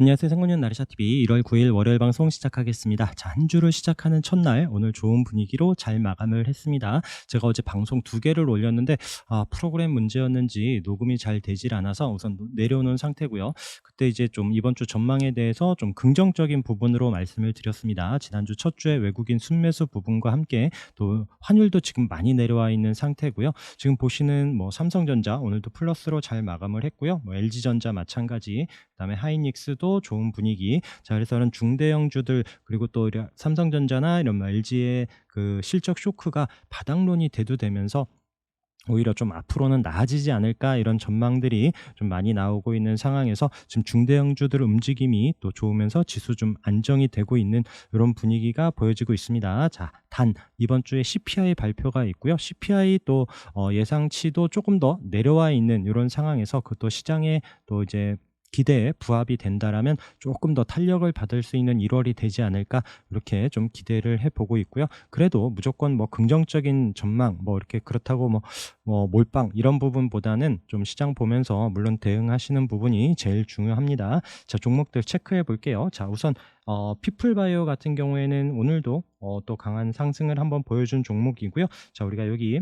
안녕하세요. 생존형 나르샤TV 1월 9일 월요일 방송 시작하겠습니다. 자, 한 주를 시작하는 첫날 오늘 좋은 분위기로 잘 마감을 했습니다. 제가 어제 방송 2개를 올렸는데 프로그램 문제였는지 녹음이 잘 되질 않아서 우선 내려놓은 상태고요. 그때 이제 좀 이번 주 전망에 대해서 좀 긍정적인 부분으로 말씀을 드렸습니다. 지난주 첫 주에 외국인 순매수 부분과 함께 또 환율도 지금 많이 내려와 있는 상태고요. 지금 보시는 삼성전자 오늘도 플러스로 잘 마감을 했고요. LG전자 마찬가지, 그다음에 하이닉스도 좋은 분위기. 자, 그래서 이런 중대형주들 그리고 또 이런 삼성전자나 이런 LG의 그 실적 쇼크가 바닥론이 대두되면서 오히려 좀 앞으로는 나아지지 않을까 이런 전망들이 좀 많이 나오고 있는 상황에서 지금 중대형주들 움직임이 또 좋으면서 지수 좀 안정이 되고 있는 이런 분위기가 보여지고 있습니다. 자, 단 이번 주에 CPI 발표가 있고요. CPI 또 예상치도 조금 더 내려와 있는 이런 상황에서 그것도 시장에 또 이제 기대에 부합이 된다라면 조금 더 탄력을 받을 수 있는 1월이 되지 않을까 이렇게 좀 기대를 해보고 있고요. 그래도 무조건 긍정적인 전망 이렇게 그렇다고 몰빵 이런 부분보다는 좀 시장 보면서 물론 대응하시는 부분이 제일 중요합니다. 자, 종목들 체크해 볼게요. 자, 우선 피플바이오 같은 경우에는 오늘도 또 강한 상승을 한번 보여준 종목이고요. 자, 우리가 여기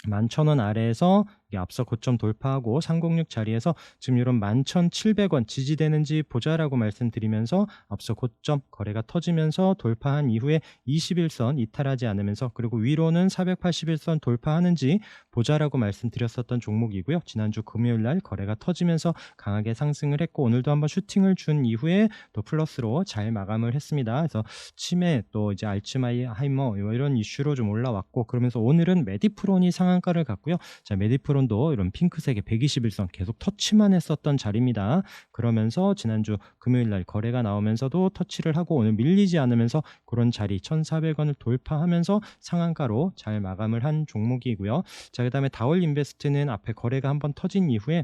11,000원 아래에서 이게 앞서 고점 돌파하고 306 자리에서 지금 이런 11,700원 지지되는지 보자라고 말씀드리면서 앞서 고점 거래가 터지면서 돌파한 이후에 21선 이탈하지 않으면서 그리고 위로는 481선 돌파하는지 보자라고 말씀드렸었던 종목이고요. 지난주 금요일 날 거래가 터지면서 강하게 상승을 했고 오늘도 한번 슈팅을 준 이후에 또 플러스로 잘 마감을 했습니다. 그래서 치매 또 이제 알츠하이머 이런 이슈로 좀 올라왔고 그러면서 오늘은 메디프론이 상한가를 갔고요. 자, 메디프론도 이런 핑크색의 121선 계속 터치만 했었던 자리입니다. 그러면서 지난주 금요일 날 거래가 나오면서도 터치를 하고 오늘 밀리지 않으면서 그런 자리 1,400원을 돌파하면서 상한가로 잘 마감을 한 종목이고요. 자, 그다음에 다올 인베스트는 앞에 거래가 한번 터진 이후에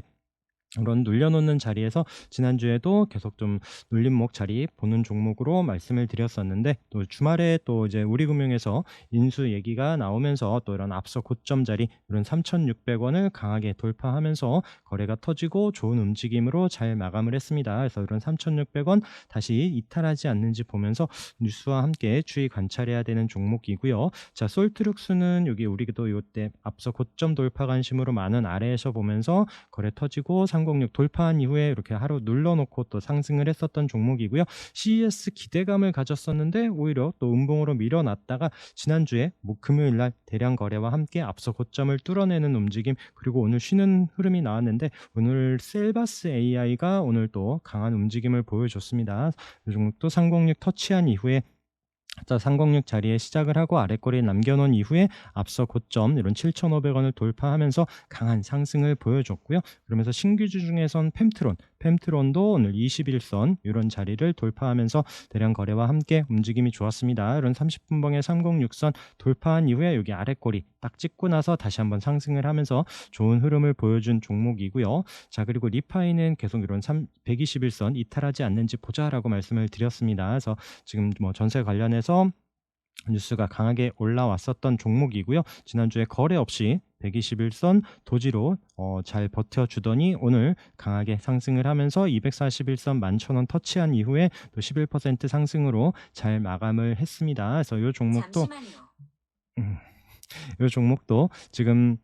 이런 눌려놓는 자리에서 지난주에도 계속 좀 눌림목 자리 보는 종목으로 말씀을 드렸었는데 또 주말에 또 이제 우리금융에서 인수 얘기가 나오면서 또 이런 앞서 고점 자리 이런 3,600원을 강하게 돌파하면서 거래가 터지고 좋은 움직임으로 잘 마감을 했습니다. 그래서 이런 3,600원 다시 이탈하지 않는지 보면서 뉴스와 함께 추이 관찰해야 되는 종목이고요. 자, 솔트룩스는 여기 우리도 이때 앞서 고점 돌파 관심으로 많은 아래에서 보면서 거래 터지고 306 돌파한 이후에 이렇게 하루 눌러놓고 또 상승을 했었던 종목이고요. CES 기대감을 가졌었는데 오히려 또 음봉으로 밀어놨다가 지난주에 금요일 날 대량 거래와 함께 앞서 고점을 뚫어내는 움직임 그리고 오늘 쉬는 흐름이 나왔는데 오늘 셀바스 AI가 오늘 또 강한 움직임을 보여줬습니다. 이 종목도 306 터치한 이후에 자, 306 자리에 시작을 하고 아래꼬리에 남겨놓은 이후에 앞서 고점 이런 7,500원을 돌파하면서 강한 상승을 보여줬고요. 그러면서 신규주 중에선 fem트론도 오늘 21선 이런 자리를 돌파하면서 대량 거래와 함께 움직임이 좋았습니다. 이런 30분봉의 306선 돌파한 이후에 여기 아래꼬리 딱 찍고 나서 다시 한번 상승을 하면서 좋은 흐름을 보여준 종목이고요. 자, 그리고 리파이는 계속 이런 121선 이탈하지 않는지 보자라고 말씀을 드렸습니다. 그래서 지금 전세 관련해서 뉴스가 강하게 올라왔었던 종목이고요. 지난주에 거래 없이 121선 도지로 잘 버텨주더니 오늘 강하게 상승을 하면서 241선 11,000원 터치한 이후에 또 11% 상승으로 잘 마감을 했습니다. 그래서 이 종목도 잠시만요. 이 종목도 지금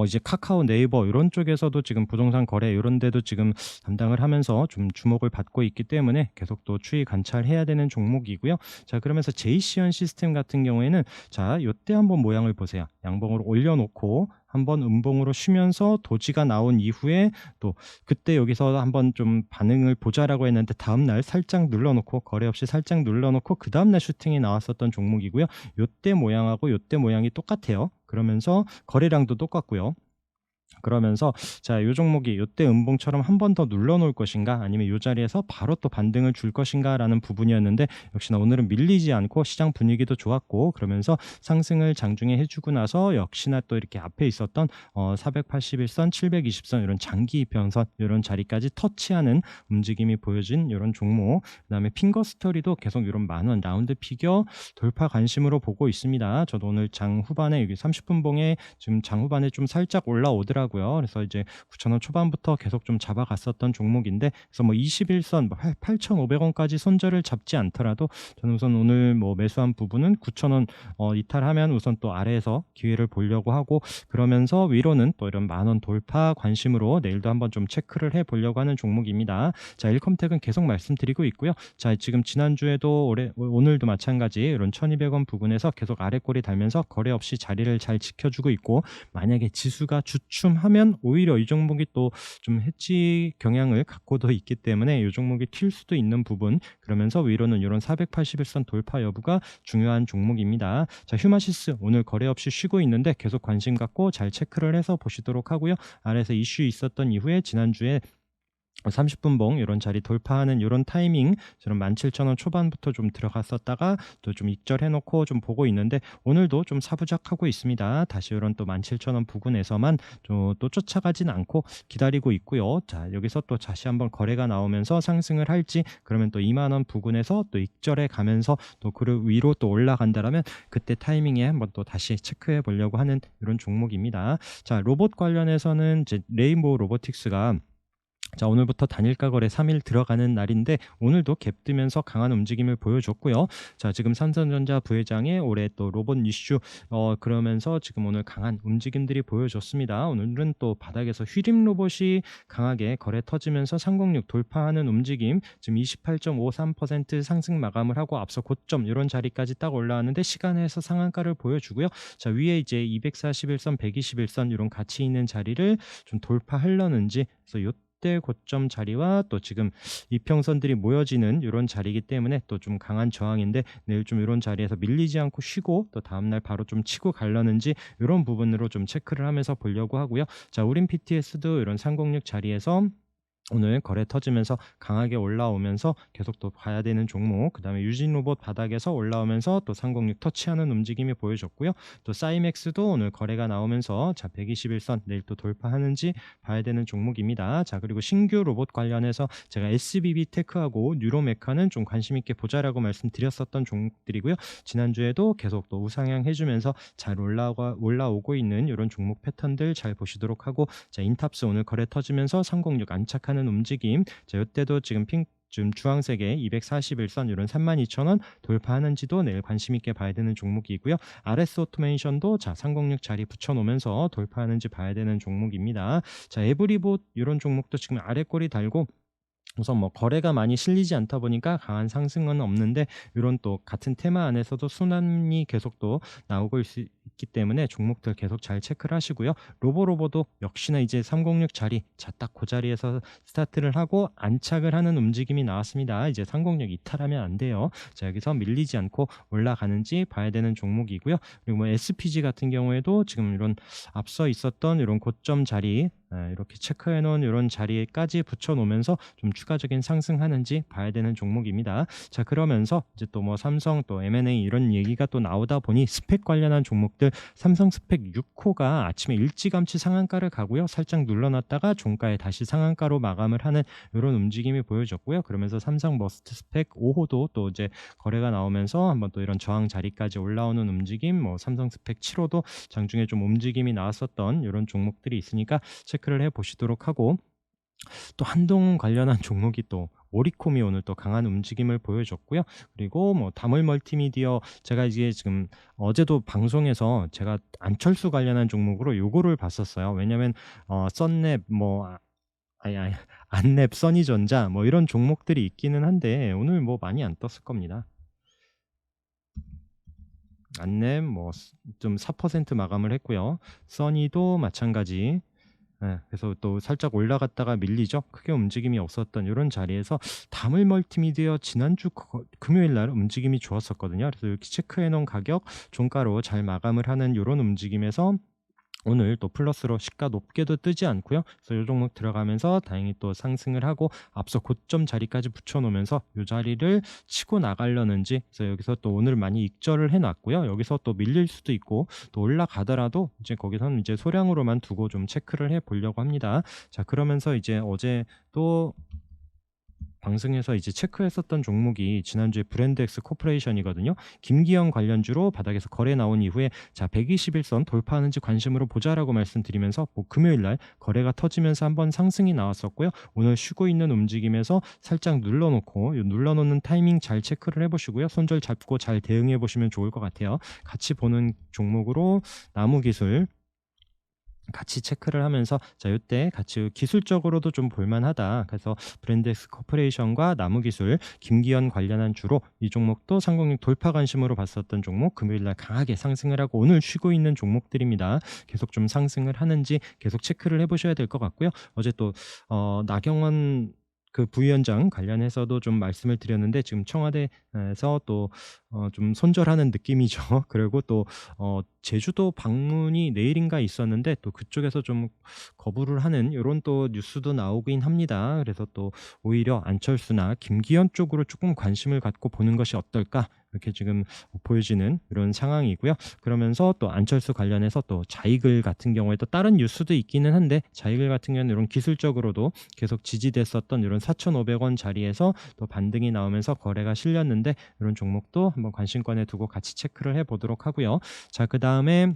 이제 카카오, 네이버 이런 쪽에서도 지금 부동산 거래 이런 데도 지금 담당을 하면서 좀 주목을 받고 있기 때문에 계속 또 추이 관찰해야 되는 종목이고요. 자, 그러면서 제이시언 시스템 같은 경우에는 자, 요때 한번 모양을 보세요. 양봉으로 올려놓고 한번 음봉으로 쉬면서 도지가 나온 이후에 또 그때 여기서 한번 좀 반응을 보자라고 했는데 다음날 살짝 눌러놓고 거래 없이 살짝 눌러놓고 그 다음날 슈팅이 나왔었던 종목이고요. 요때 모양하고 요때 모양이 똑같아요. 그러면서 거래량도 똑같고요. 그러면서 자, 요 종목이 요때 음봉처럼 한 번 더 눌러 놓을 것인가 아니면 요 자리에서 바로 또 반등을 줄 것인가라는 부분이었는데 역시나 오늘은 밀리지 않고 시장 분위기도 좋았고 그러면서 상승을 장중에 해주고 나서 역시나 또 이렇게 앞에 있었던 481선, 720선 이런 장기 변선 이런 자리까지 터치하는 움직임이 보여진 이런 종목. 그다음에 핑거스터리도 계속 이런 만원 라운드 피겨 돌파 관심으로 보고 있습니다. 저도 오늘 장 후반에 여기 30분 봉에 지금 장 후반에 좀 살짝 올라오더라고요. 있더라고요. 그래서 이제 9,000원 초반부터 계속 좀 잡아갔었던 종목인데, 그래서 뭐 21선 뭐 8,500원까지 손절을 잡지 않더라도 저는 우선 오늘 뭐 매수한 부분은 9,000원 이탈하면 우선 또 아래에서 기회를 보려고 하고, 그러면서 위로는 또 이런 10,000원 돌파 관심으로 내일도 한번 좀 체크를 해 보려고 하는 종목입니다. 자, 일컴텍은 계속 말씀드리고 있고요. 자, 지금 지난주에도 오늘도 마찬가지 이런 1,200원 부근에서 계속 아래꼬리 달면서 거래 없이 자리를 잘 지켜주고 있고, 만약에 지수가 주춤하면 오히려 이 종목이 또 좀 해지 경향을 갖고도 있기 때문에 이 종목이 튈 수도 있는 부분, 그러면서 위로는 이런 481선 돌파 여부가 중요한 종목입니다. 자, 휴마시스 오늘 거래 없이 쉬고 있는데 계속 관심 갖고 잘 체크를 해서 보시도록 하고요. 아래에서 이슈 있었던 이후에 지난주에 30분 봉 이런 자리 돌파하는 이런 타이밍, 저는 17,000원 초반부터 좀 들어갔었다가 또 좀 익절해 놓고 좀 보고 있는데, 오늘도 좀 사부작하고 있습니다. 다시 이런 또 17,000원 부근에서만 또 쫓아가진 않고 기다리고 있고요. 자, 여기서 또 다시 한번 거래가 나오면서 상승을 할지, 그러면 또 2만 원 부근에서 또 익절해 가면서 또 그 위로 또 올라간다라면 그때 타이밍에 한번 또 다시 체크해 보려고 하는 이런 종목입니다. 자, 로봇 관련해서는 이제 레인보우 로보틱스가 자, 오늘부터 단일가 거래 3일 들어가는 날인데 오늘도 갭 뜨면서 강한 움직임을 보여줬고요. 자, 지금 삼성전자 부회장의 올해 또 로봇 이슈 그러면서 지금 오늘 강한 움직임들이 보여줬습니다. 오늘은 또 바닥에서 휘림 로봇이 강하게 거래 터지면서 306 돌파하는 움직임, 지금 28.53% 상승 마감을 하고 앞서 고점 이런 자리까지 딱 올라왔는데 시간에서 상한가를 보여주고요. 자, 위에 이제 241선, 121선 이런 가치 있는 자리를 좀 돌파하려는지, 그래서 때 고점 자리와 또 지금 이평선들이 모여지는 이런 자리이기 때문에 또 좀 강한 저항인데, 내일 좀 이런 자리에서 밀리지 않고 쉬고 또 다음날 바로 좀 치고 가려는지 이런 부분으로 좀 체크를 하면서 보려고 하고요. 자, 우린 PTS도 이런 306 자리에서 오늘 거래 터지면서 강하게 올라오면서 계속 또 봐야 되는 종목, 그 다음에 유진 로봇 바닥에서 올라오면서 또 306 터치하는 움직임이 보여줬고요. 또 사이맥스도 오늘 거래가 나오면서 자, 121선 내일 또 돌파하는지 봐야 되는 종목입니다. 자, 그리고 신규 로봇 관련해서 제가 SBB 테크하고 뉴로메카는 좀 관심 있게 보자라고 말씀드렸었던 종목들이고요. 지난주에도 계속 또 우상향 해주면서 잘 올라오고 있는 이런 종목 패턴들 잘 보시도록 하고, 자, 인탑스 오늘 거래 터지면서 306 안착하는 움직임, 자, 이때도 지금 지금 주황색의 241선 이런 32,000원 돌파하는지도 내일 관심 있게 봐야 되는 종목이고요. RS 오토메이션도 자, 306 자리 붙여놓으면서 돌파하는지 봐야 되는 종목입니다. 자, 에브리봇 이런 종목도 지금 아래 꼬리 달고 우선 뭐 거래가 많이 실리지 않다 보니까 강한 상승은 없는데, 이런 또 같은 테마 안에서도 순환이 계속 또 나오고 있기 때문에 종목들 계속 잘 체크를 하시고요. 로보도 역시나 이제 306 자리, 자, 딱 그 자리에서 스타트를 하고 안착을 하는 움직임이 나왔습니다. 이제 306 이탈하면 안 돼요. 자, 여기서 밀리지 않고 올라가는지 봐야 되는 종목이고요. 그리고 뭐 SPG 같은 경우에도 지금 이런 앞서 있었던 이런 고점 자리, 이렇게 체크해 놓은 이런 자리까지 붙여 놓으면서 좀 추가적인 상승하는지 봐야 되는 종목입니다. 자, 그러면서 이제 또 뭐 삼성 또 M&A 이런 얘기가 또 나오다 보니 스펙 관련한 종목들, 삼성 스펙 6호가 아침에 일찌감치 상한가를 가고요. 살짝 눌러놨다가 종가에 다시 상한가로 마감을 하는 이런 움직임이 보여졌고요. 그러면서 삼성 머스트 스펙 5호도 또 이제 거래가 나오면서 한번 또 이런 저항 자리까지 올라오는 움직임, 뭐 삼성 스펙 7호도 장중에 좀 움직임이 나왔었던 이런 종목들이 있으니까 체크를 해 보시도록 하고, 또 한동 관련한 종목이 또 오리콤이 오늘 또 강한 움직임을 보여줬고요. 그리고 뭐 다물 멀티미디어, 제가 이제 지금 어제도 방송에서 제가 안철수 관련한 종목으로 요거를 봤었어요. 왜냐면 썬랩 뭐 안랩, 써니전자 뭐 이런 종목들이 있기는 한데 오늘 뭐 많이 안 떴을 겁니다. 안랩 뭐 좀 4% 마감을 했고요. 써니도 마찬가지. 그래서 또 살짝 올라갔다가 밀리죠. 크게 움직임이 없었던 이런 자리에서 다물 멀티미디어 지난주 금요일 날 움직임이 좋았었거든요. 그래서 이렇게 체크해 놓은 가격 종가로 잘 마감을 하는 이런 움직임에서 오늘 또 플러스로 시가 높게도 뜨지 않고요. 그래서 이 종목 들어가면서 다행히 또 상승을 하고 앞서 고점 자리까지 붙여놓으면서 이 자리를 치고 나가려는지, 그래서 여기서 또 오늘 많이 익절을 해놨고요. 여기서 또 밀릴 수도 있고 또 올라가더라도 이제 거기서는 이제 소량으로만 두고 좀 체크를 해보려고 합니다. 자, 그러면서 이제 어제 또 방송에서 이제 체크했었던 종목이 지난주에 브랜드엑스 코퍼레이션이거든요. 김기현 관련주로 바닥에서 거래 나온 이후에 자 121선 돌파하는지 관심으로 보자라고 말씀드리면서 뭐 금요일 날 거래가 터지면서 한번 상승이 나왔었고요. 오늘 쉬고 있는 움직임에서 살짝 눌러놓고 눌러놓는 타이밍 잘 체크를 해보시고요. 손절 잡고 잘 대응해 보시면 좋을 것 같아요. 같이 보는 종목으로 나무기술 같이 체크를 하면서 자 요때 같이 기술적으로도 좀 볼만하다. 그래서 브랜드엑스 코퍼레이션과 나무기술, 김기현 관련한 주로 이 종목도 상공률 돌파 관심으로 봤었던 종목 금요일 날 강하게 상승을 하고 오늘 쉬고 있는 종목들입니다. 계속 좀 상승을 하는지 계속 체크를 해보셔야 될 것 같고요. 어제 또 나경원 그 부위원장 관련해서도 좀 말씀을 드렸는데 지금 청와대에서 또 좀 손절하는 느낌이죠. 그리고 또 제주도 방문이 내일인가 있었는데 또 그쪽에서 좀 거부를 하는 요런 또 뉴스도 나오긴 합니다. 그래서 또 오히려 안철수나 김기현 쪽으로 조금 관심을 갖고 보는 것이 어떨까 이렇게 지금 보여지는 이런 상황이고요. 그러면서 또 안철수 관련해서 또 자이글 같은 경우에 또 다른 뉴스도 있기는 한데 자이글 같은 경우는 이런 기술적으로도 계속 지지됐었던 이런 4,500원 자리에서 또 반등이 나오면서 거래가 실렸는데 이런 종목도 한번 관심권에 두고 같이 체크를 해보도록 하고요. 자, 그 다음에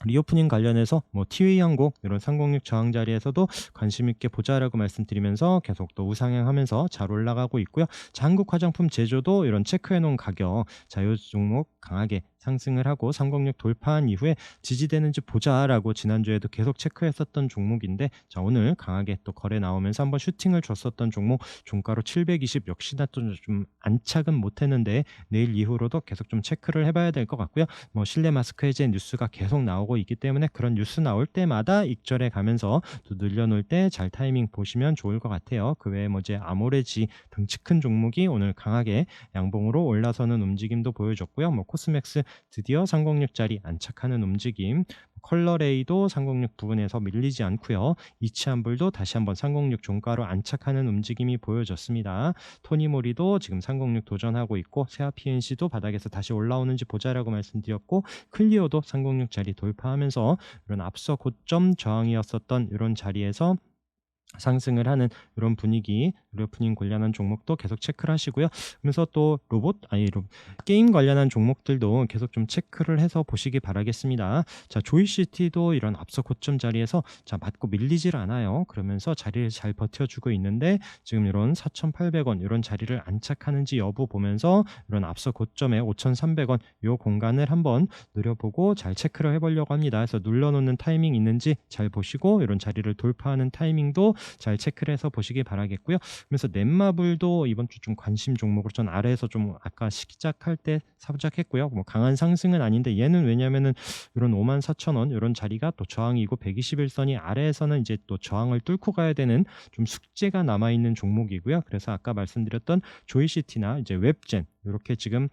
리오프닝 관련해서 뭐 티웨이항공 이런 306 저항 자리에서도 관심 있게 보자라고 말씀드리면서 계속 또 우상향하면서 잘 올라가고 있고요. 자, 한국 화장품 제조도 이런 체크해 놓은 가격 자요 종목 강하게 상승을 하고 306 돌파한 이후에 지지되는지 보자라고 지난주에도 계속 체크했었던 종목인데 자 오늘 강하게 또 거래 나오면서 한번 슈팅을 줬었던 종목 종가로 720 역시나 또 좀 안착은 못했는데 내일 이후로도 계속 좀 체크를 해봐야 될 것 같고요. 뭐 실내 마스크 해제 뉴스가 계속 나오고 있기 때문에 그런 뉴스 나올 때마다 익절해 가면서 또 늘려놓을 때 잘 타이밍 보시면 좋을 것 같아요. 그 외에 뭐 이제 아모레지 덩치 큰 종목이 오늘 강하게 양봉으로 올라서는 움직임도 보여줬고요. 뭐 코스맥스 드디어 306짜리 안착하는 움직임, 컬러레이도 306 부분에서 밀리지 않고요. 이치한불도 다시 한번 306 종가로 안착하는 움직임이 보여졌습니다. 토니모리도 지금 306 도전하고 있고 세아 PNC도 바닥에서 다시 올라오는지 보자라고 말씀드렸고 클리오도 306짜리 돌파하면서 이런 앞서 고점 저항이었었던 이런 자리에서 상승을 하는 이런 분위기, 리오프닝 관련한 종목도 계속 체크를 하시고요. 그러면서 또 게임 관련한 종목들도 계속 좀 체크를 해서 보시기 바라겠습니다. 자, 조이시티도 이런 앞서 고점 자리에서 자 맞고 밀리질 않아요. 그러면서 자리를 잘 버텨주고 있는데 지금 이런 4,800원 이런 자리를 안착하는지 여부 보면서 이런 앞서 고점에 5,300원 요 공간을 한번 노려보고 잘 체크를 해보려고 합니다. 그래서 눌러놓는 타이밍 있는지 잘 보시고 이런 자리를 돌파하는 타이밍도 잘 체크를 해서 보시기 바라겠고요. 그래서 넷마블도 이번 주 좀 관심 종목으로 전 아래에서 좀 아까 시작할 때 사부작했고요. 뭐 강한 상승은 아닌데 얘는 왜냐면은 이런 54,000원 이런 자리가 또 저항이고 121선이 아래에서는 이제 또 저항을 뚫고 가야 되는 좀 숙제가 남아 있는 종목이고요. 그래서 아까 말씀드렸던 조이시티나 이제 웹젠 이렇게 지금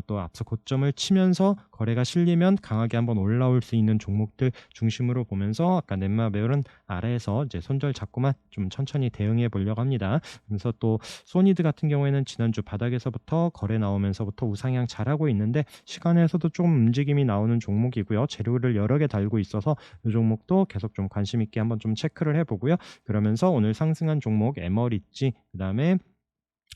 또 앞서 고점을 치면서 거래가 실리면 강하게 한번 올라올 수 있는 종목들 중심으로 보면서 아까 넷마벨은 아래에서 이제 손절 잡고만 좀 천천히 대응해 보려고 합니다. 그래서 또 소니드 같은 경우에는 지난주 바닥에서부터 거래 나오면서부터 우상향 잘하고 있는데 시간에서도 조금 움직임이 나오는 종목이고요. 재료를 여러 개 달고 있어서 이 종목도 계속 좀 관심 있게 한번 좀 체크를 해보고요. 그러면서 오늘 상승한 종목 에머리지 그다음에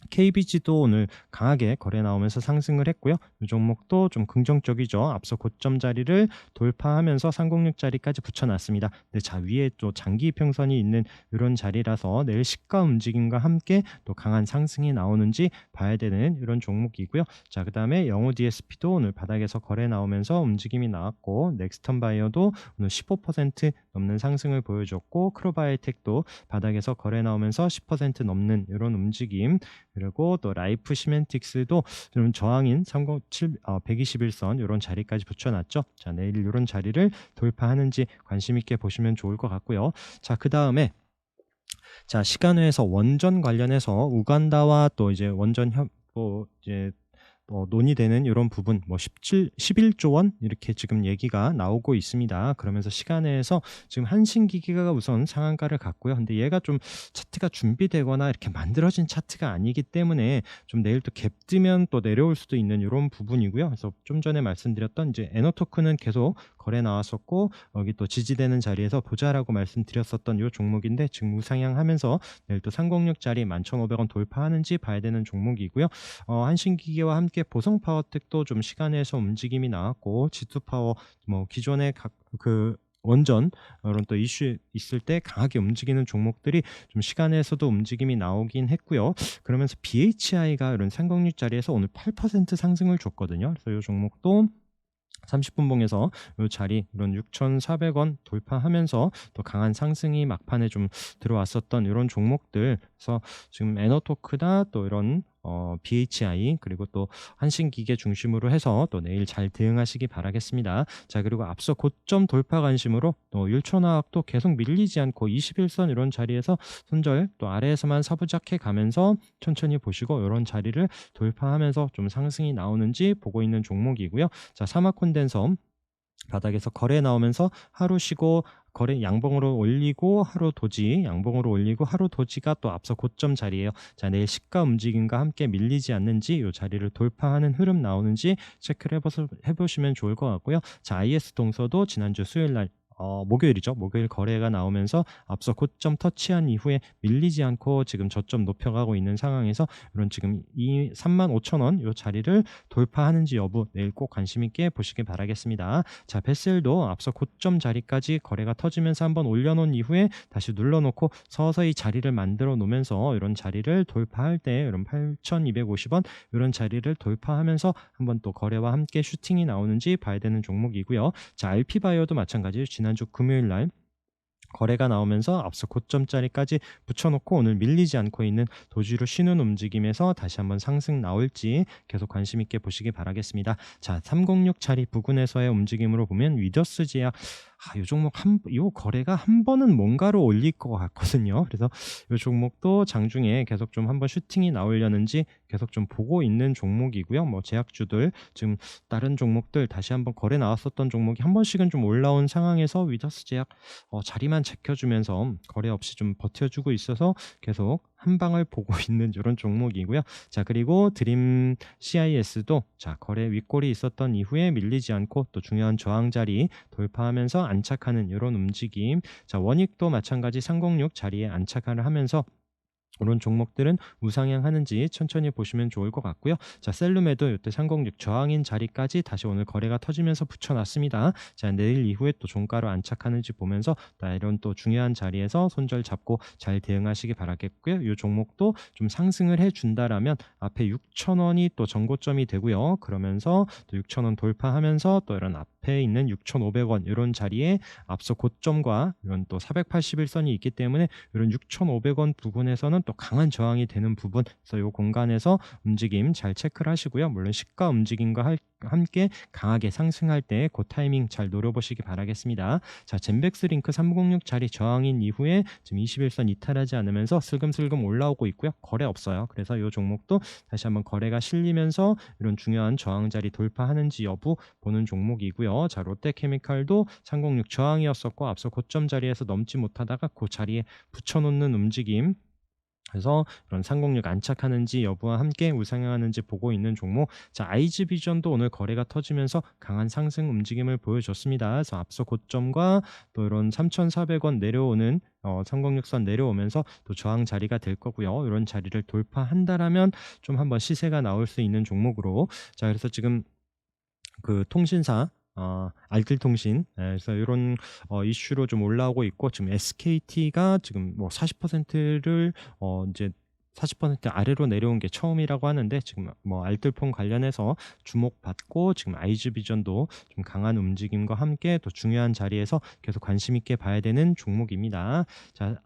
KBG도 오늘 강하게 거래 나오면서 상승을 했고요. 이 종목도 좀 긍정적이죠. 앞서 고점 자리를 돌파하면서 306 자리까지 붙여놨습니다. 근데 자 위에 또 장기 이평선이 있는 이런 자리라서 내일 시가 움직임과 함께 또 강한 상승이 나오는지 봐야 되는 이런 종목이고요. 자 그다음에 영호 DSP도 오늘 바닥에서 거래 나오면서 움직임이 나왔고 넥스턴 바이오도 오늘 15% 넘는 상승을 보여줬고 크로바이오텍도 바닥에서 거래 나오면서 10% 넘는 이런 움직임 그리고 또 라이프 시멘틱스도 좀 저항인 121선 이런 자리까지 붙여놨죠. 자 내일 이런 자리를 돌파하는지 관심 있게 보시면 좋을 것 같고요. 자 그 다음에 자 시간외에서 원전 관련해서 우간다와 또 이제 원전 뭐 이제 논의되는 이런 부분 뭐 11조 원 이렇게 지금 얘기가 나오고 있습니다. 그러면서 시간에서 지금 한신기기가 우선 상한가를 갔고요. 근데 얘가 좀 차트가 준비되거나 이렇게 만들어진 차트가 아니기 때문에 좀 내일 또 갭 뜨면 또 내려올 수도 있는 이런 부분이고요. 그래서 좀 전에 말씀드렸던 이제 에너토크는 계속 거래 나왔었고, 여기 또 지지되는 자리에서 보자라고 말씀드렸었던 요 종목인데 지금 우상향하면서 내일 또 306짜리 11,500원 돌파하는지 봐야 되는 종목이고요. 한신기계와 함께 보성파워텍도 좀 시간에서 움직임이 나왔고, G2파워 뭐 기존의 그 원전 이런 또 이슈 있을 때 강하게 움직이는 종목들이 좀 시간에서도 움직임이 나오긴 했고요. 그러면서 BHI가 이런 306짜리에서 오늘 8% 상승을 줬거든요. 그래서 이 종목도 30분 봉에서 이 자리 이런 6,400원 돌파하면서 또 강한 상승이 막판에 좀 들어왔었던 이런 종목들. 그래서 지금 에너토크다 또 이런 BHI 그리고 또 한신기계 중심으로 해서 또 내일 잘 대응하시기 바라겠습니다. 자, 그리고 앞서 고점 돌파 관심으로 또 율촌화학도 계속 밀리지 않고 21선 이런 자리에서 손절 또 아래에서만 사부작해 가면서 천천히 보시고 이런 자리를 돌파하면서 좀 상승이 나오는지 보고 있는 종목이고요. 자, 사마콘덴섬 바닥에서 거래 나오면서 하루 쉬고 거래 양봉으로 올리고 하루 도지, 양봉으로 올리고 하루 도지가 또 앞서 고점 자리예요. 자, 내일 시가 움직임과 함께 밀리지 않는지 이 자리를 돌파하는 흐름 나오는지 체크를 해보시면 좋을 것 같고요. 자, IS 동서도 지난주 수요일 날 목요일이죠. 목요일 거래가 나오면서 앞서 고점 터치한 이후에 밀리지 않고 지금 저점 높여가고 있는 상황에서 이런 지금 이 35,000원 이 자리를 돌파하는지 여부 내일 꼭 관심 있게 보시길 바라겠습니다. 자, 베셀도 앞서 고점 자리까지 거래가 터지면서 한번 올려놓은 이후에 다시 눌러놓고 서서히 자리를 만들어 놓으면서 이런 자리를 돌파할 때 이런 8,250원 이런 자리를 돌파하면서 한번 또 거래와 함께 슈팅이 나오는지 봐야 되는 종목이고요. 자, RP바이오도 마찬가지로 지난주 금요일 날 거래가 나오면서 앞서 고점짜리까지 붙여놓고 오늘 밀리지 않고 있는 도지로 쉬는 움직임에서 다시 한번 상승 나올지 계속 관심 있게 보시기 바라겠습니다. 자, 306 자리 부근에서의 움직임으로 보면 위더스 제약 이 종목 이 거래가 한 번은 뭔가를 올릴 것 같거든요. 그래서 이 종목도 장중에 계속 좀 한번 슈팅이 나오려는지 계속 좀 보고 있는 종목이고요. 뭐 제약주들 지금 다른 종목들 다시 한번 거래 나왔었던 종목이 한 번씩은 좀 올라온 상황에서 위더스 제약 자리만 지켜주면서 거래 없이 좀 버텨주고 있어서 계속 한 방을 보고 있는 이런 종목이고요. 자, 그리고 드림 CIS도 자, 거래 윗골이 있었던 이후에 밀리지 않고 또 중요한 저항 자리 돌파하면서 안착하는 이런 움직임. 자, 원익도 마찬가지 306 자리에 안착을 하면서 이런 종목들은 우상향하는지 천천히 보시면 좋을 것 같고요. 자, 셀룸에도 이때 306 저항인 자리까지 다시 오늘 거래가 터지면서 붙여놨습니다. 자, 내일 이후에 또 종가로 안착하는지 보면서 이런 또 중요한 자리에서 손절 잡고 잘 대응하시기 바라겠고요. 이 종목도 좀 상승을 해준다라면 앞에 6,000원이 또 전고점이 되고요. 그러면서 또 6,000원 돌파하면서 또 이런 앞에 있는 6,500원 이런 자리에 앞서 고점과 이런 또 481선이 있기 때문에 이런 6,500원 부근에서는 또 강한 저항이 되는 부분, 그래서 이 공간에서 움직임 잘 체크를 하시고요. 물론 시가 움직임과 함께 강하게 상승할 때 그 타이밍 잘 노려보시기 바라겠습니다. 자, 젠백스 링크 306 자리 저항인 이후에 지금 21선 이탈하지 않으면서 슬금슬금 올라오고 있고요. 거래 없어요. 그래서 이 종목도 다시 한번 거래가 실리면서 이런 중요한 저항 자리 돌파하는지 여부 보는 종목이고요. 자, 롯데케미칼도 306 저항이었었고 앞서 고점 자리에서 넘지 못하다가 그 자리에 붙여놓는 움직임, 그래서 이런 306 안착하는지 여부와 함께 우상향하는지 보고 있는 종목. 자, 아이즈비전도 오늘 거래가 터지면서 강한 상승 움직임을 보여줬습니다. 그래서 앞서 고점과 또 이런 3,400원 내려오는 306선 내려오면서 또 저항 자리가 될 거고요. 이런 자리를 돌파한다라면 좀 한번 시세가 나올 수 있는 종목으로. 자, 그래서 지금 그 통신사 알뜰통신, 그래서 이런 이슈로 좀 올라오고 있고, 지금 SKT가 지금 뭐 40%를 이제 40% 아래로 내려온 게 처음이라고 하는데, 지금 뭐 알뜰폰 관련해서 주목받고 지금 아이즈비전도 좀 강한 움직임과 함께 또 중요한 자리에서 계속 관심 있게 봐야 되는 종목입니다. 자,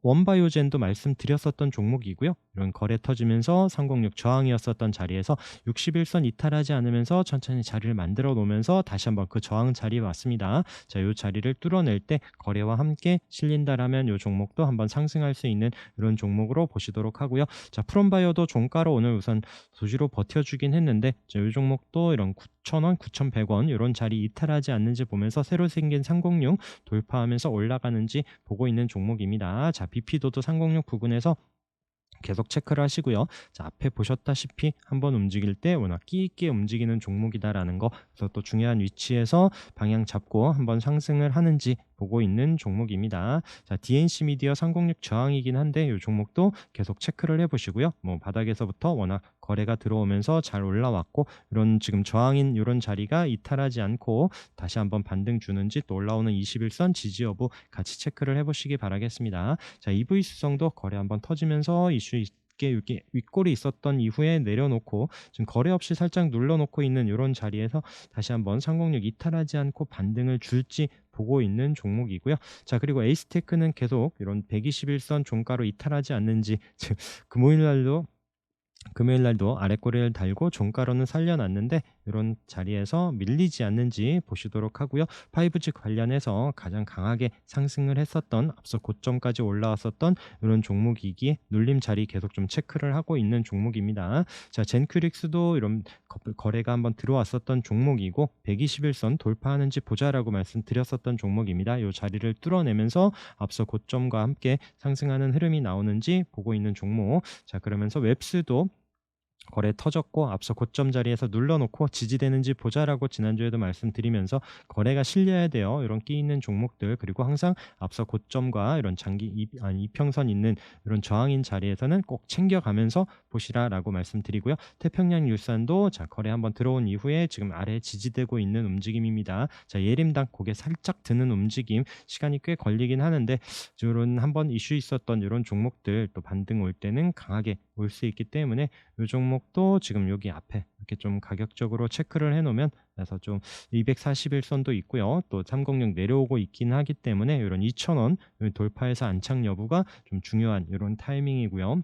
원바이오젠도 말씀드렸었던 종목이고요. 이런 거래 터지면서 306 저항이었었던 자리에서 61선 이탈하지 않으면서 천천히 자리를 만들어 놓으면서 다시 한번 그 저항 자리에 왔습니다. 자, 이 자리를 뚫어낼 때 거래와 함께 실린다라면 이 종목도 한번 상승할 수 있는 이런 종목으로 보시도록 하고요. 자, 프롬바이오도 종가로 오늘 우선 도지로 버텨주긴 했는데, 자, 이 종목도 이런 9,000원, 9,100원 이런 자리 이탈하지 않는지 보면서 새로 생긴 306 돌파하면서 올라가는지 보고 있는 종목입니다. 자, BP도도 306 부근에서 계속 체크를 하시고요. 자, 앞에 보셨다시피 한번 움직일 때 워낙 끼 있게 움직이는 종목이다라는 거, 그래서 또 중요한 위치에서 방향 잡고 한번 상승을 하는지 보고 있는 종목입니다. 자, DNC 미디어 306 저항이긴 한데 이 종목도 계속 체크를 해보시고요. 뭐 바닥에서부터 워낙 거래가 들어오면서 잘 올라왔고, 이런 지금 저항인 이런 자리가 이탈하지 않고 다시 한번 반등 주는지, 또 올라오는 21선 지지 여부 같이 체크를 해보시기 바라겠습니다. 자, EV 수성도 거래 한번 터지면서 이슈 있게 이렇게 윗골이 있었던 이후에 내려놓고 지금 거래 없이 살짝 눌러놓고 있는 이런 자리에서 다시 한번 306 이탈하지 않고 반등을 줄지 보고 있는 종목이고요. 자, 그리고 에이스테크는 계속 이런 121선 종가로 이탈하지 않는지 지금 금요일 날도 아랫꼬리를 달고 종가로는 살려놨는데 이런 자리에서 밀리지 않는지 보시도록 하고요. 5G 관련해서 가장 강하게 상승을 했었던, 앞서 고점까지 올라왔었던 이런 종목이기에 눌림 자리 계속 좀 체크를 하고 있는 종목입니다. 자, 젠큐릭스도 이런 거래가 한번 들어왔었던 종목이고 121선 돌파하는지 보자라고 말씀드렸었던 종목입니다. 이 자리를 뚫어내면서 앞서 고점과 함께 상승하는 흐름이 나오는지 보고 있는 종목. 자, 그러면서 웹스도 거래 터졌고 앞서 고점 자리에서 눌러놓고 지지되는지 보자라고 지난주에도 말씀드리면서 거래가 실려야 돼요. 이런 끼 있는 종목들, 그리고 항상 앞서 고점과 이런 이평선 있는 이런 저항인 자리에서는 꼭 챙겨가면서 보시라라고 말씀드리고요. 태평양 율산도 자, 거래 한번 들어온 이후에 지금 아래에 지지되고 있는 움직임입니다. 자, 예림당 고개 살짝 드는 움직임, 시간이 꽤 걸리긴 하는데 이런 한번 이슈 있었던 이런 종목들 또 반등 올 때는 강하게 올 수 있기 때문에 이 종목도 지금 여기 앞에 이렇게 좀 가격적으로 체크를 해놓으면, 그래서 좀 241선도 있고요. 또 306 내려오고 있긴 하기 때문에 이런 2,000원 돌파해서 안착 여부가 좀 중요한 이런 타이밍이고요.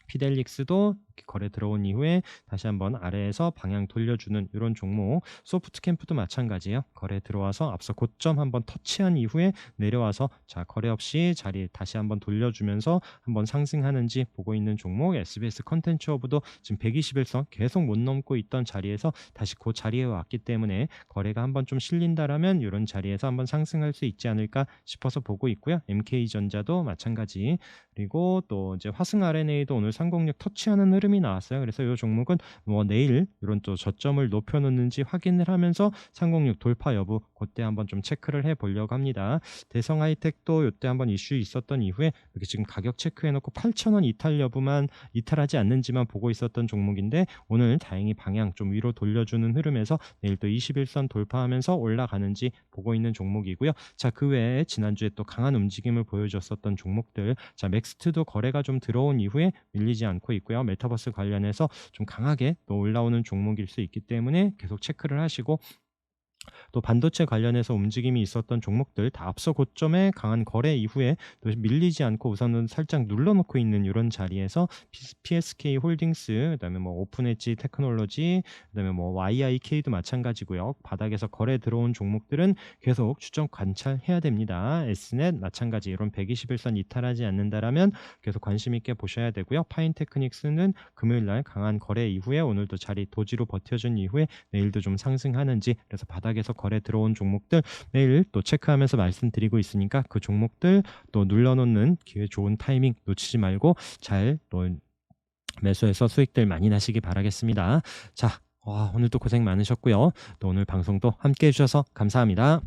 피델릭스도 이렇게 거래 들어온 이후에 다시 한번 아래에서 방향 돌려주는 이런 종목. 소프트캠프도 마찬가지예요. 거래 들어와서 앞서 고점 한번 터치한 이후에 내려와서 자, 거래 없이 자리 다시 한번 돌려주면서 한번 상승하는지 보고 있는 종목. SBS 컨텐츠 허브도 지금 121선 계속 못 넘고 있던 자리에서 다시 그 자리에 왔기 때문에 거래가 한번 좀 실린다라면 이런 자리에서 한번 상승할 수 있지 않을까 싶어서 보고 있고요. MK전자도 마찬가지. 그리고 또 이제 화승 RNA도 오늘 306 터치하는 흐름이 나왔어요. 그래서 이 종목은 뭐 내일 이런 또 저점을 높여놓는지 확인을 하면서 306 돌파 여부 그때 한번 좀 체크를 해보려고 합니다. 대성 하이텍도 이때 한번 이슈 있었던 이후에 이렇게 지금 가격 체크해놓고 8,000원 이탈 여부만, 이탈하지 않는지만 보고 있었던 종목인데 오늘 다행히 방향 좀 위로 돌려주는 흐름에서 내일 또 21선 돌파하면서 올라가는지 보고 있는 종목이고요. 자, 그 외에 지난주에 또 강한 움직임을 보여줬었던 종목들, 자, 넥스트도 거래가 좀 들어온 이후에 밀리지 않고 있고요. 메타버스 관련해서 좀 강하게 또 올라오는 종목일 수 있기 때문에 계속 체크를 하시고, 또 반도체 관련해서 움직임이 있었던 종목들 다 앞서 고점에 강한 거래 이후에 또 밀리지 않고 우선은 살짝 눌러놓고 있는 이런 자리에서 PSK 홀딩스, 그다음에 뭐 오픈 엣지 테크놀로지, 그다음에 뭐 YIK도 마찬가지고요. 바닥에서 거래 들어온 종목들은 계속 추정 관찰해야 됩니다. S넷 마찬가지 이런 121선 이탈하지 않는다라면 계속 관심 있게 보셔야 되고요. 파인테크닉스는 금요일 날 강한 거래 이후에 오늘도 자리 도지로 버텨준 이후에 내일도 좀 상승하는지, 그래서 바닥에서 거래 들어온 종목들 내일 또 체크하면서 말씀드리고 있으니까 그 종목들 또 눌러놓는 기회, 좋은 타이밍 놓치지 말고 잘 또 매수해서 수익들 많이 나시기 바라겠습니다. 자, 오늘도 고생 많으셨고요. 또 오늘 방송도 함께 해주셔서 감사합니다.